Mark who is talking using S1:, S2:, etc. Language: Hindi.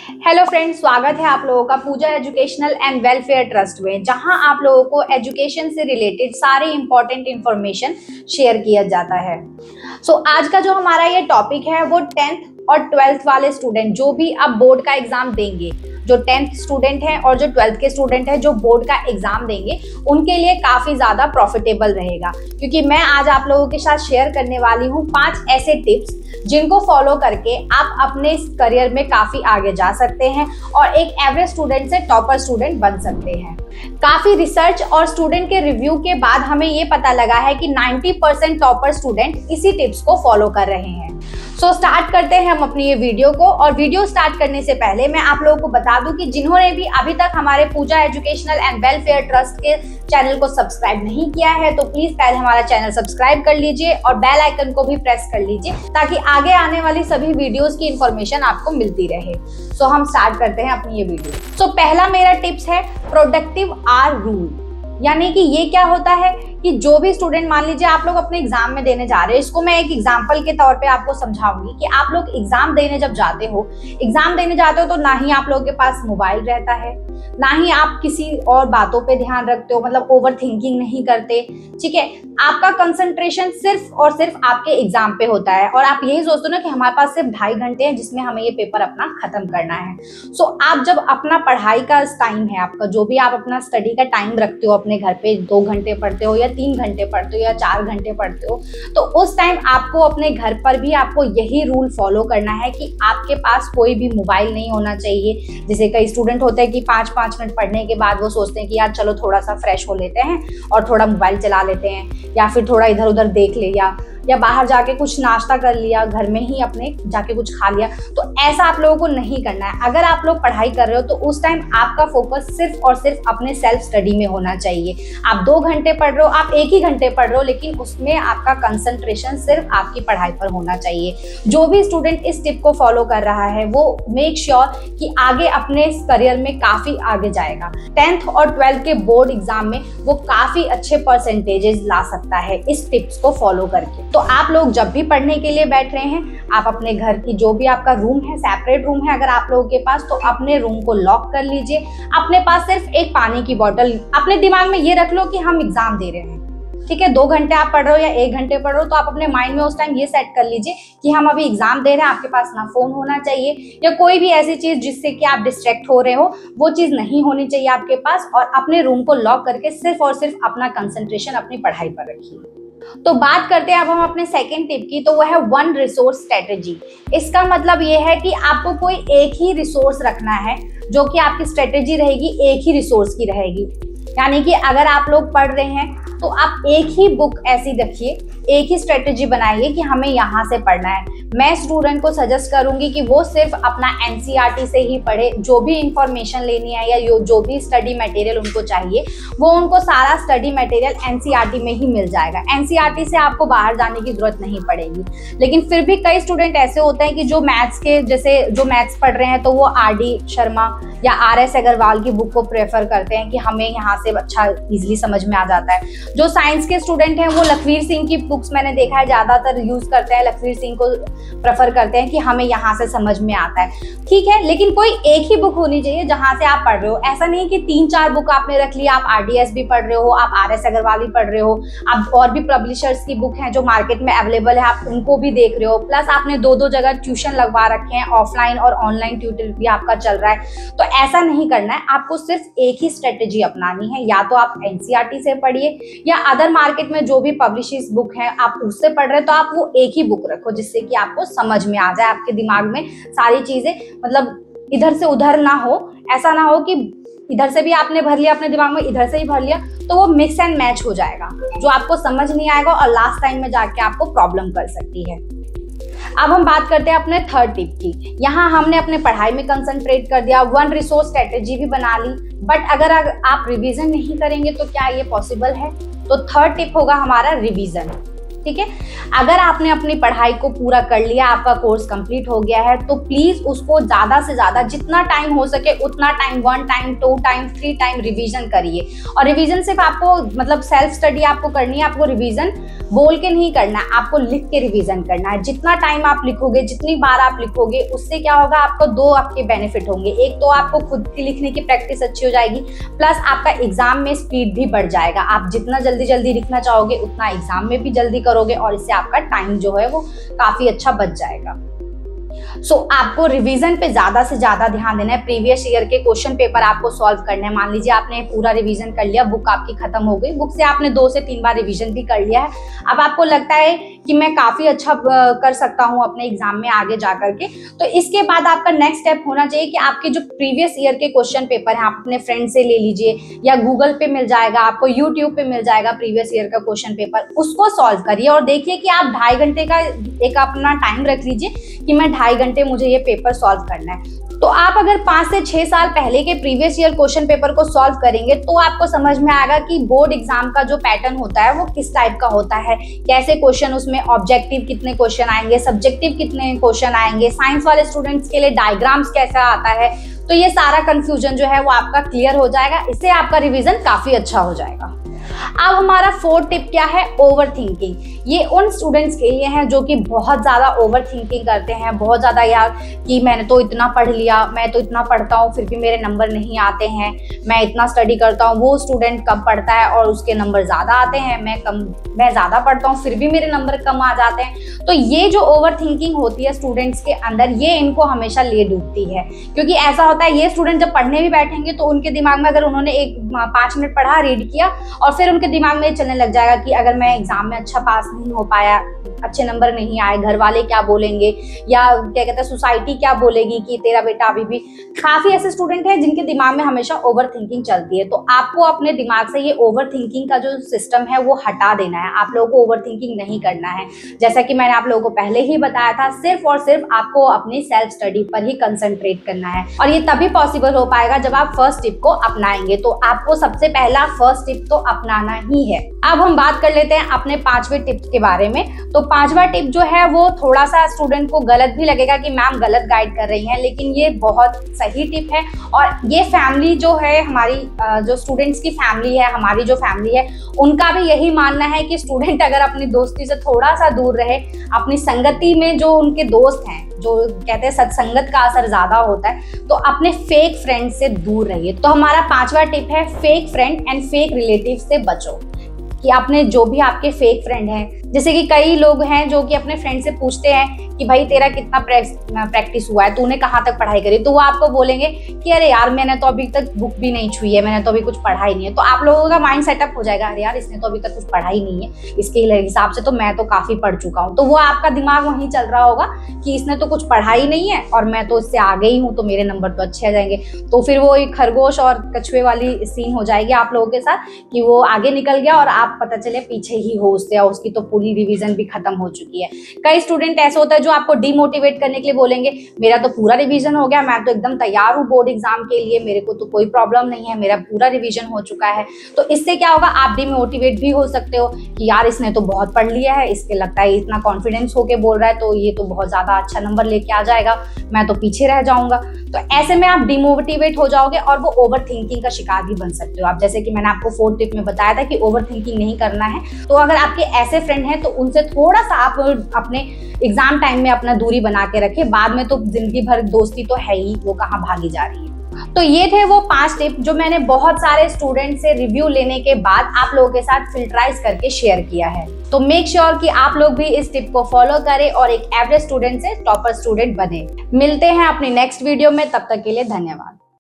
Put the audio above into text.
S1: हेलो फ्रेंड्स, स्वागत है आप लोगों का पूजा एजुकेशनल एंड वेलफेयर ट्रस्ट में, जहां आप लोगों को एजुकेशन से रिलेटेड सारे इंपॉर्टेंट इंफॉर्मेशन शेयर किया जाता है। आज का जो हमारा ये टॉपिक है वो 10th और 12th वाले स्टूडेंट जो भी अब बोर्ड का एग्जाम देंगे, जो 10th स्टूडेंट हैं और जो 12th के स्टूडेंट हैं जो बोर्ड का एग्जाम देंगे, उनके लिए काफी ज्यादा प्रॉफिटेबल रहेगा, क्योंकि मैं आज आप लोगों के साथ शेयर करने वाली हूँ 5 ऐसे टिप्स जिनको फॉलो करके आप अपने करियर में काफी आगे जा सकते हैं और एक एवरेज स्टूडेंट से टॉपर स्टूडेंट बन सकते हैं। काफी रिसर्च और स्टूडेंट के रिव्यू के बाद हमें ये पता लगा है कि 90% टॉपर स्टूडेंट इसी टिप्स को फॉलो कर रहे हैं। स्टार्ट करते हैं हम अपनी ये वीडियो को। और वीडियो स्टार्ट करने से पहले मैं आप लोगों को बता दूं कि जिन्होंने भी अभी तक हमारे पूजा एजुकेशनल एंड वेलफेयर ट्रस्ट के चैनल को सब्सक्राइब नहीं किया है तो प्लीज पहले हमारा चैनल सब्सक्राइब कर लीजिए और बेल आइकन को भी प्रेस कर लीजिए ताकि आगे आने वाली सभी वीडियोस की इंफॉर्मेशन आपको मिलती रहे। हम स्टार्ट करते हैं अपनी ये वीडियो। पहला मेरा टिप्स है प्रोडक्टिव आवर रूल। यानी कि ये क्या होता है कि जो भी स्टूडेंट, मान लीजिए आप लोग अपने एग्जाम में देने जा रहे हैं, इसको मैं एक एग्जांपल के तौर पे आपको समझाऊंगी कि आप लोग एग्जाम देने जब जाते हो तो ना ही आप लोगों के पास मोबाइल रहता है, ना ही आप किसी और बातों पे ध्यान रखते हो, मतलब ओवर थिंकिंग नहीं करते। ठीक है, आपका कंसंट्रेशन सिर्फ और सिर्फ आपके एग्जाम पे होता है और आप यही सोचते हो ना कि हमारे पास सिर्फ 2.5 घंटे हैं जिसमें हमें ये पेपर अपना खत्म करना है। आप जब अपना पढ़ाई का टाइम है, आपका जो भी आप अपना स्टडी का टाइम रखते हो, अपने घर पे 2 घंटे पढ़ते हो या 3 घंटे पढ़ते हो या 4 घंटे पढ़ते हो, तो उस टाइम आपको अपने घर पर भी आपको यही रूल फॉलो करना है कि आपके पास कोई भी मोबाइल नहीं होना चाहिए। जैसे कई स्टूडेंट होते हैं कि 5-5 मिनट पढ़ने के बाद वो सोचते हैं कि यार चलो थोड़ा सा फ्रेश हो लेते हैं और थोड़ा मोबाइल चला लेते हैं या फिर थोड़ा इधर उधर देख लिया या बाहर जाके कुछ नाश्ता कर लिया, घर में ही अपने जाके कुछ खा लिया। तो ऐसा आप लोगों को नहीं करना है। अगर आप लोग पढ़ाई कर रहे हो तो उस टाइम आपका फोकस सिर्फ और सिर्फ अपने सेल्फ स्टडी में होना चाहिए। आप 2 घंटे पढ़ रहे हो, आप 1 ही घंटे पढ़ रहे हो, लेकिन उसमें आपका कंसंट्रेशन सिर्फ आपकी पढ़ाई पर होना चाहिए। जो भी स्टूडेंट इस टिप को फॉलो कर रहा है वो मेक श्योर कि आगे अपने करियर में काफी आगे जाएगा। 10th और 12th के बोर्ड एग्जाम में वो काफी अच्छे परसेंटेजेस ला सकता है इस टिप्स को फॉलो करके। तो आप लोग जब भी पढ़ने के लिए बैठ रहे हैं, आप अपने घर की जो भी आपका रूम है, सेपरेट रूम है अगर आप लोगों के पास, तो अपने रूम को लॉक कर लीजिए। अपने पास सिर्फ एक पानी की बोतल, अपने दिमाग में ये रख लो कि हम एग्जाम दे रहे हैं। ठीक है, 2 घंटे आप पढ़ रहे हो या 1 घंटे पढ़ रहे हो, तो आप अपने माइंड में उस टाइम ये सेट कर लीजिए कि हम अभी एग्जाम दे रहे हैं। आपके पास ना फोन होना चाहिए या कोई भी ऐसी चीज जिससे कि आप डिस्ट्रैक्ट हो रहे हो, वो चीज नहीं होनी चाहिए आपके पास। और अपने रूम को लॉक करके सिर्फ और सिर्फ अपना कंसंट्रेशन अपनी पढ़ाई पर रखिए। तो बात करते हैं अब हम अपने सेकंड टिप की, तो वो है 1 रिसोर्स स्ट्रेटेजी। इसका मतलब ये है कि आपको कोई एक ही रिसोर्स रखना है, जो कि आपकी स्ट्रेटेजी रहेगी, एक ही रिसोर्स की रहेगी। यानी कि अगर आप लोग पढ़ रहे हैं तो आप एक ही बुक ऐसी रखिए, एक ही स्ट्रेटेजी बनाइए कि हमें यहाँ से पढ़ना है। मैं स्टूडेंट को सजेस्ट करूंगी कि वो सिर्फ अपना एनसीईआरटी से ही पढ़े। जो भी इंफॉर्मेशन लेनी है या जो भी स्टडी मटेरियल उनको चाहिए, वो उनको सारा स्टडी मटेरियल एनसीईआरटी में ही मिल जाएगा। एनसीईआरटी से आपको बाहर जाने की जरूरत नहीं पड़ेगी। लेकिन फिर भी कई स्टूडेंट ऐसे होते हैं कि जो मैथ्स के, जैसे जो मैथ्स पढ़ रहे हैं तो वो आरडी शर्मा या आरएस अग्रवाल की बुक को प्रेफर करते हैं कि हमें यहाँ से अच्छा इजिली समझ में आ जाता है। जो साइंस के स्टूडेंट हैं वो लखवीर सिंह की बुक्स मैंने देखा है ज्यादातर यूज करते हैं, लखवीर सिंह को प्रेफर करते हैं कि हमें यहाँ से समझ में आता है। ठीक है, लेकिन कोई एक ही बुक होनी चाहिए जहां से आप पढ़ रहे हो। ऐसा नहीं कि 3-4 बुक आपने रख लिया, आप आरडीएस भी पढ़ रहे हो, आप आरएस अग्रवाल भी पढ़ रहे हो, आप और भी पब्लिशर्स की बुक हैं जो मार्केट में अवेलेबल है आप उनको भी देख रहे हो, प्लस आपने 2-2 जगह ट्यूशन लगवा रखे हैं, ऑफलाइन और ऑनलाइन ट्यूटर भी आपका चल रहा है। तो ऐसा नहीं करना है, आपको सिर्फ एक ही स्ट्रेटेजी अपनानी है। या तो आप एनसीईआरटी से पढ़िए या अदर मार्केट में जो भी पब्लिशर्स बुक है आप उससे पढ़ रहे हैं तो आप वो एक ही बुक रखो जिससे कि आपको समझ में आ जाए, आपके दिमाग में सारी चीजें मतलब इधर से उधर ना हो। ऐसा ना हो कि इधर से भी आपने भर लिया अपने दिमाग में, इधर से ही भर लिया, तो वो मिक्स एंड मैच हो जाएगा जो आपको समझ नहीं आएगा और लास्ट टाइम में जाके आपको प्रॉब्लम कर सकती है। अब हम बात करते हैं अपने थर्ड टिप की। यहाँ हमने अपने पढ़ाई में कंसंट्रेट कर दिया, 1 रिसोर्स स्ट्रेटेजी भी बना ली, बट अगर आप रिवीजन नहीं करेंगे तो क्या ये पॉसिबल है? तो थर्ड टिप होगा हमारा रिवीजन। ठीक है, अगर आपने अपनी पढ़ाई को पूरा कर लिया, आपका कोर्स कंप्लीट हो गया है, तो प्लीज उसको ज्यादा से ज्यादा जितना टाइम हो सके उतना time, 1 time, 2 time, 3 time revision करिए। और रिवीजन सिर्फ आपको मतलब सेल्फ स्टडी आपको करनी है, आपको रिवीजन बोल के नहीं करना है, आपको लिख के रिवीजन करना है। जितना टाइम आप लिखोगे, जितनी बार आप लिखोगे, उससे क्या होगा, आपको दो आपके बेनिफिट होंगे। एक तो आपको खुद की लिखने की प्रैक्टिस अच्छी हो जाएगी, प्लस आपका एग्जाम में स्पीड भी बढ़ जाएगा। आप जितना जल्दी जल्दी लिखना चाहोगे उतना एग्जाम में भी जल्दी करोगे और इससे आपका टाइम जो है वो काफी अच्छा बच जाएगा। आपको रिवीजन पे ज्यादा से ज्यादा ध्यान देना है। प्रीवियस ईयर के क्वेश्चन पेपर आपको सॉल्व करने हैं। मान लीजिए आपने पूरा रिवीजन कर लिया, बुक आपकी खत्म हो गई, बुक से आपने 2 से 3 बार रिवीजन भी कर लिया है। अब आपको लगता है कि मैं काफी अच्छा कर सकता हूं अपने एग्जाम में आगे जाकर के, तो इसके बाद आपका नेक्स्ट स्टेप होना चाहिए कि आपके जो प्रीवियस ईयर के क्वेश्चन पेपर हैं आप अपने फ्रेंड से ले लीजिए, या गूगल पे मिल जाएगा, आपको यूट्यूब पे मिल जाएगा प्रीवियस ईयर का क्वेश्चन पेपर, उसको सॉल्व करिए और देखिए कि आप 2.5 घंटे का एक अपना टाइम रख लीजिए कि मैं 2.5 घंटे मुझे ये पेपर सॉल्व करना है। तो आप अगर 5 से 6 साल पहले के प्रीवियस ईयर क्वेश्चन पेपर को सॉल्व करेंगे तो आपको समझ में आएगा कि बोर्ड एग्जाम का जो पैटर्न होता है वो किस टाइप का होता है, कैसे क्वेश्चन, उसमें ऑब्जेक्टिव कितने क्वेश्चन आएंगे, सब्जेक्टिव कितने क्वेश्चन आएंगे, साइंस वाले स्टूडेंट्स के लिए डायग्राम्स कैसा आता है। तो ये सारा कंफ्यूजन जो है वो आपका क्लियर हो जाएगा, इससे आपका रिवीजन काफी अच्छा हो जाएगा। अब हमारा 4th टिप क्या है, ओवर थिंकिंग। ये उन स्टूडेंट्स के लिए है जो कि बहुत ज्यादा ओवर थिंकिंग करते हैं, बहुत ज्यादा यार कि मैंने तो इतना पढ़ लिया, मैं तो इतना पढ़ता हूँ फिर भी मेरे नंबर नहीं आते हैं, मैं इतना स्टडी करता हूँ, वो स्टूडेंट कम पढ़ता है और उसके नंबर ज्यादा आते हैं, मैं ज्यादा पढ़ता हूँ फिर भी मेरे नंबर कम आ जाते हैं। तो ये जो ओवर थिंकिंग होती है स्टूडेंट्स के अंदर, ये इनको हमेशा ले डूबती है। क्योंकि ऐसा होता है, ये स्टूडेंट जब पढ़ने भी बैठेंगे तो उनके दिमाग में अगर उन्होंने 5 मिनट पढ़ा, रीड किया, और फिर उनके दिमाग में चलने लग जाएगा कि अगर मैं एग्जाम में अच्छा पास नहीं हो पाया, अच्छे नंबर नहीं आए, घर वाले क्या बोलेंगे, या क्या कहते हैं सोसाइटी क्या बोलेगी कि तेरा बेटा अभी भी। काफी ऐसे स्टूडेंट हैं जिनके दिमाग में हमेशा ओवर थिंकिंग चलती है। तो आपको अपने दिमाग से ये ओवर थिंकिंग का जो सिस्टम है वो हटा देना है। आप लोगों को ओवर थिंकिंग नहीं करना है। जैसा कि मैंने आप लोगों को पहले ही बताया था, सिर्फ और सिर्फ आपको अपनी सेल्फ स्टडी पर ही कंसंट्रेट करना है, और ये तभी पॉसिबल हो पाएगा जब आप फर्स्ट टिप को अपनाएंगे। तो आपको सबसे पहला फर्स्ट टिप तो अपनाना ही है। अब हम बात कर लेते हैं अपने 5वें टिप के बारे में। तो 5वां टिप जो है वो थोड़ा सा स्टूडेंट को गलत भी लगेगा कि मैम गलत गाइड कर रही हैं, लेकिन ये बहुत सही टिप है। और ये फैमिली जो है हमारी, जो स्टूडेंट्स की फैमिली है, हमारी जो फैमिली है, उनका भी यही मानना है कि स्टूडेंट अगर अपनी दोस्ती से थोड़ा सा दूर रहे, अपनी संगति में जो उनके दोस्त हैं, जो कहते हैं सत्संगत का असर ज्यादा होता है, तो अपने फेक फ्रेंड से दूर रहिए। तो हमारा 5वां टिप है, fake friend and fake relative से बचो। कि आपने जो भी आपके फेक फ्रेंड हैं, जैसे कि कई लोग हैं जो कि अपने फ्रेंड से पूछते हैं कि भाई तेरा कितना प्रैक्टिस हुआ है, तूने कहाँ तक पढ़ाई करी, तो वो आपको बोलेंगे कि अरे यार मैंने तो अभी तक बुक भी नहीं छुई है, मैंने तो अभी कुछ पढ़ा ही नहीं है। तो आप लोगों का माइंड सेटअप हो जाएगा, अरे यार इसने तो अभी तक कुछ पढ़ा ही नहीं है, इसके हिसाब से तो मैं तो काफी पढ़ चुका हूँ। तो वो आपका दिमाग वहीं चल रहा होगा कि इसने तो कुछ पढ़ा ही नहीं है और मैं तो इससे आगे ही हूँ, तो मेरे नंबर तो अच्छे आ जाएंगे। तो फिर वो एक खरगोश और कछुए वाली सीन हो जाएगी आप लोगों के साथ कि वो आगे निकल गया और आप पता चले पीछे ही हो उससे, और उसकी तो पूरी रिवीजन भी खत्म हो चुकी है। कई स्टूडेंट ऐसे होता है जो आपको डिमोटिवेट करने के लिए बोलेंगे, मेरा तो पूरा रिवीजन हो गया, मैं तो एकदम तैयार हूँ बोर्ड एग्जाम के लिए, मेरे को तो कोई प्रॉब्लम नहीं है, मेरा पूरा रिवीजन हो चुका है। तो इससे क्या होगा, आप डिमोटिवेट भी हो सकते हो कि यार इसने तो बहुत पढ़ लिया है, इसके लगता है इतना कॉन्फिडेंस होके बोल रहा है तो ये तो बहुत ज्यादा अच्छा नंबर लेके आ जाएगा, मैं तो पीछे रह जाऊंगा। तो ऐसे में आप डिमोटिवेट हो जाओगे और वो ओवर थिंकिंग का शिकार भी बन सकते हो आप। जैसे कि मैंने आपको 4th टिप में बताया था कि ओवर थिंकिंग नहीं करना है। तो अगर आपके ऐसे फ्रेंड हैं तो उनसे थोड़ा सा आप अपने एग्जाम टाइम में अपना दूरी बना के रखें, बाद में तो जिंदगी भर दोस्ती तो है ही, वो कहाँ भागी जा रही है। तो ये थे वो 5 टिप जो मैंने बहुत सारे स्टूडेंट से रिव्यू लेने के बाद आप लोगों के साथ फिल्टराइज करके शेयर किया है। तो मेक श्योर कि आप लोग भी इस टिप को फॉलो करें और एक एवरेज स्टूडेंट से टॉपर स्टूडेंट बने। मिलते हैं अपनी नेक्स्ट वीडियो में, तब तक के लिए धन्यवाद।